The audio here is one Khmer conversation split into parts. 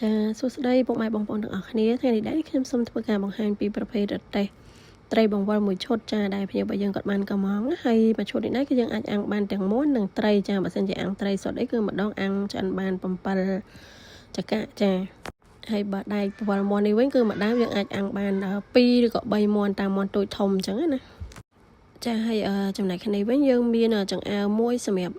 ចាសួស្តីពុកម៉ែបងប្អូនទាំងអស់គ្នាថ្ងៃនេះដែរខ្ញុំសូមធ្វើការបង្ហាញពីប្រភេទរទេះត្រីបង្វិលមួយឈុតចាដែលភ្ញៀវរបស់យើងគាត់បានកំងហើយមួយឈុតនេះដែរគឺយើងអាចអាំងបានទាំងមាន់និងត្រីចាបើសិនជាអាំងត្រីសុទ្ធអីគឺម្ដងអាំងឆ្អិនបាន7ចង្កាក់ចាហើយបើដែកបង្វិលមាន់នេះវិញគឺម្ដងយើងអាចអាំងបាន2ឬក៏3មាន់តាមមាន់តូចធំអញ្ចឹងណាចាហើយចំណែកគ្នាវិញយើងមានចង្អើមួយសម្រាប់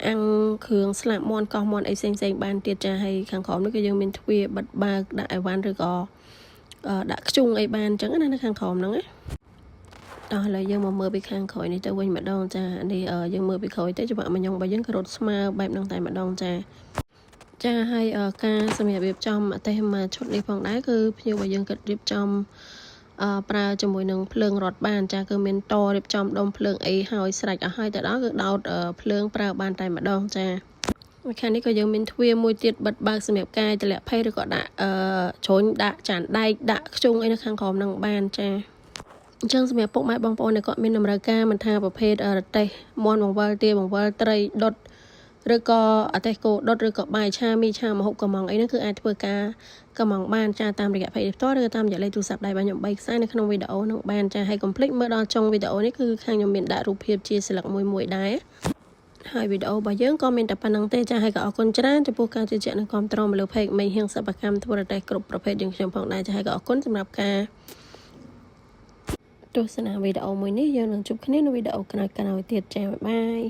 អាំងគ្រឿងស្លាប់មាន់កោះមាន់អីផ្សេងបានទៀតចាហើយខាងក្រោមនេះគឺយើងមានទ្វាបិទបើកដាក់អីវ៉ាន់ឬក៏ដាក់ខ្ជុងអីបានអញ្ចឹងណានៅខាងក្រោមហ្នឹងណាដល់ឥឡូវយើងមកមើលពីខាងក្រោយនេះទៅវិញម្ដងចានេះយើងមើលពីក្រោយទៅច្បាប់មញងរបស់យើងក៏រត់ស្មើបែបហ្នឹងតែម្ដងចាហើយការសម្រាប់រៀបចំអទេសមួយឈុតនេះផងដែរគឺភ្ញៀវរបស់យើងក៏រៀបចំប្រើជាមួយនឹងភ្លើងរត់បានចាគឺមានតរៀបចំដុំភ្លើងអីហើយស្រេចអស់ហើយទៅដល់គឺដោតភ្លើងប្រើបានតែម្ដងចាខាងនេះក៏យើងមានទ្វារមួយទៀតបិទបើកសម្រាប់កាយតម្លាក់ភ័យឬក៏ដាក់ជ្រុញដាក់ចានដែកដាក់ខ្ជុងអីនៅខាងក្រោមហ្នឹងបានចាអញ្ចឹងសម្រាប់ពុកម៉ែបងប្អូនដែលគាត់មានតម្រូវការមិនថាប្រភេទរទេះមាន់បង្វិលទាបង្វិលត្រីដុតឬក៏អទេសគោដុតឬក៏បាយឆាមីឆាម្ហូបកំងអីហ្នឹងគឺអាចធ្វើការកំងបានចាតាមរយៈ page ផ្ទាល់ឬតាមរយៈលេខទូរស័ព្ទដៃរបស់ខ្ញុំ3ខ្សែនៅក្នុងវីដេអូហ្នឹងបានចាហើយកុំភ្លេចមើលដល់ចុងវីដេអូនេះគឺខាងខ្ញុំមានដាក់រូបភាពជាស្លឹកមួយដែរហើយវីដេអូរបស់យើងក៏មានតែប៉ុណ្្នឹងទេចាហើយក៏អរគុណច្រើនចំពោះការជឿជាក់និងគាំទ្រមកលើ page មេហៀងសិប្បកម្មធ្វើរទេះគ្រប់ប្រភេទយើងខ្ញុំផងដែរចាហើយក៏អរគុណសម្រាប់ការទស្សនាវីដេអូមួយនេះយើងនឹងជួបគ្នានៅវីដេអូក្រោយទៀតចាបាយបាយ